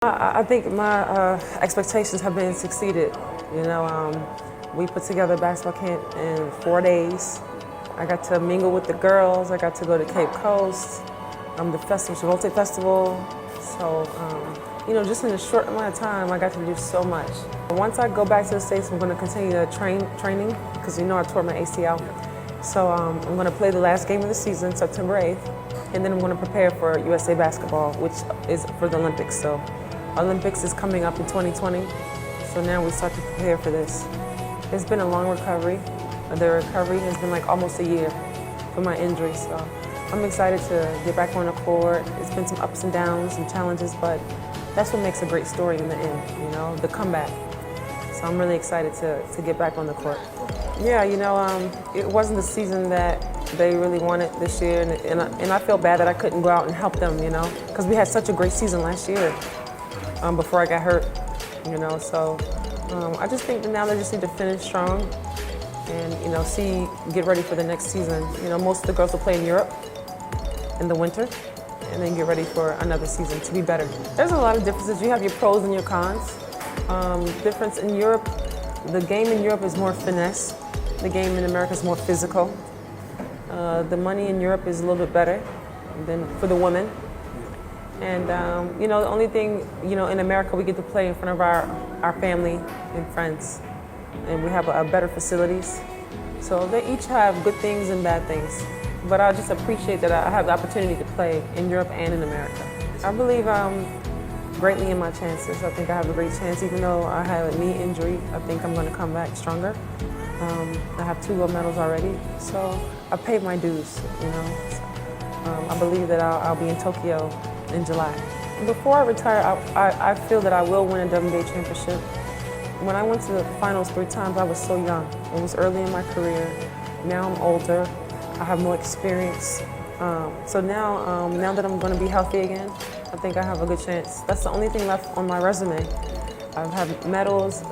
I think my expectations have been succeeded. You know, we put together a basketball camp in 4 days. I got to mingle with the girls. I got to go to Cape Coast, the festival, Chivote Festival. So, you know, just in a short amount of time, I got to do so much. Once I go back to the States, I'm going to continue to training because you know I tore my ACL. So I'm going to play the last game of the season, September 8th, and then I'm going to prepare for USA basketball, which is for the Olympics. So Olympics is coming up in 2020, so now we start to prepare for this. It's been a long recovery. The recovery has been like almost a year for my injury, so I'm excited to get back on the court. It's been some ups and downs, some challenges, but that's what makes a great story in the end, you know, the comeback. So I'm really excited to get back on the court. Yeah, you know, it wasn't the season that they really wanted this year, and I feel bad that I couldn't go out and help them, you know, because we had such a great season last year before I got hurt, you know. So I just think that now they just need to finish strong and, you know, get ready for the next season. You know, most of the girls will play in Europe in the winter and then get ready for another season to be better. There's a lot of differences. You have your pros and your cons. Difference in Europe, the game in Europe is more finesse. The game in America is more physical. The money in Europe is a little bit better than for the women. And, you know, the only thing, you know, in America, we get to play in front of our family and friends. And we have better facilities. So they each have good things and bad things. But I just appreciate that I have the opportunity to play in Europe and in America. I believe greatly in my chances. I think I have a great chance. Even though I have a knee injury, I think I'm going to come back stronger. I have 2 gold medals already. So I paid my dues, you know. I believe that I'll be in Tokyo in July. Before I retire, I feel that I will win a WNBA championship. When I went to the finals 3 times, I was so young. It was early in my career. Now I'm older. I have more experience. So now that I'm going to be healthy again, I think I have a good chance. That's the only thing left on my resume. I have medals,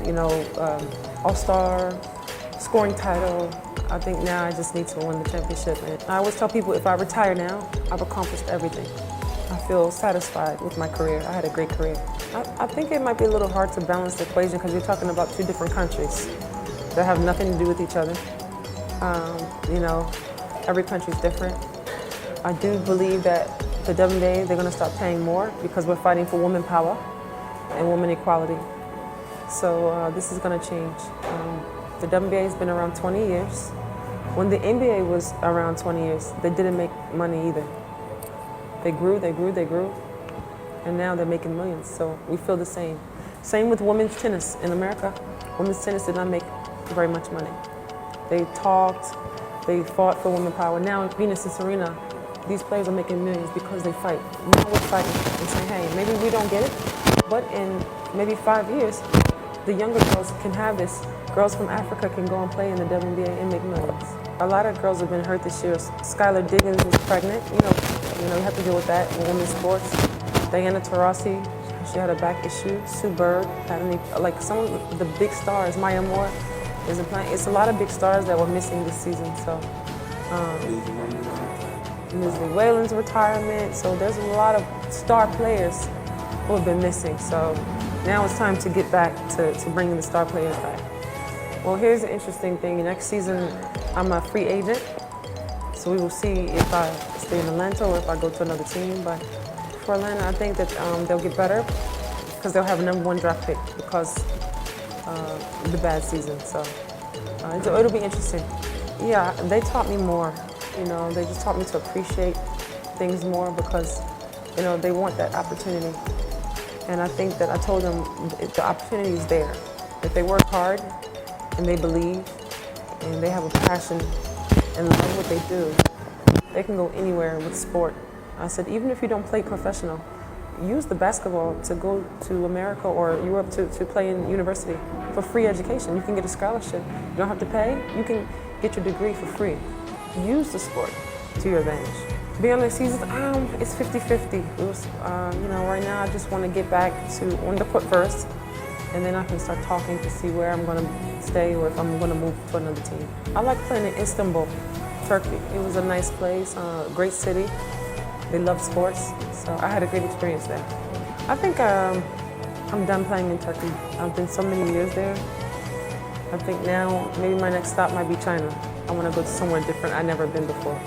you know, All-Star, scoring title. I think now I just need to win the championship. And I always tell people if I retire now, I've accomplished everything. I feel satisfied with my career. I had a great career. I think it might be a little hard to balance the equation because you're talking about 2 different countries that have nothing to do with each other. You know, every country is different. I do believe that the WNBA, they're going to start paying more because we're fighting for women power and women equality. So this is going to change. The WNBA has been around 20 years. When the NBA was around 20 years, they didn't make money either. They grew, and now they're making millions. So we feel the same. Same with women's tennis in America. Women's tennis did not make very much money. They talked, they fought for women power. Now in Venus and Serena, these players are making millions because they fight. Now we're fighting and saying, hey, maybe we don't get it, but in maybe 5 years, the younger girls can have this. Girls from Africa can go and play in the WNBA and make millions. A lot of girls have been hurt this year. Skylar Diggins was pregnant. You know, you have to deal with that in women's sports. Diana Taurasi, she had a back issue. Sue Bird had like some of the big stars. Maya Moore isn't playing. It's a lot of big stars that were missing this season. So, Leslie Whalen's retirement. So there's a lot of star players who have been missing. So now it's time to get back to bringing the star players back. Well, here's the interesting thing. Next season, I'm a free agent. So we will see if I stay in Atlanta or if I go to another team. But for Atlanta, I think that they'll get better because they'll have a #1 draft pick because of the bad season. So it'll be interesting. Yeah, they taught me more. You know, they just taught me to appreciate things more because, you know, they want that opportunity. And I think that I told them the opportunity is there. If they work hard and they believe and they have a passion and love what they do, they can go anywhere with sport. I said, even if you don't play professional, use the basketball to go to America or Europe to play in university for free education. You can get a scholarship. You don't have to pay. You can get your degree for free. Use the sport to your advantage. Being on the season, it's 50-50. You know, right now I just want to get back on the court first, and then I can start talking to see where I'm going to stay or if I'm going to move to another team. I like playing in Istanbul, Turkey. It was a nice place, great city. They love sports, so I had a great experience there. I think I'm done playing in Turkey. I've been so many years there. I think now maybe my next stop might be China. I want to go to somewhere different I've never been before.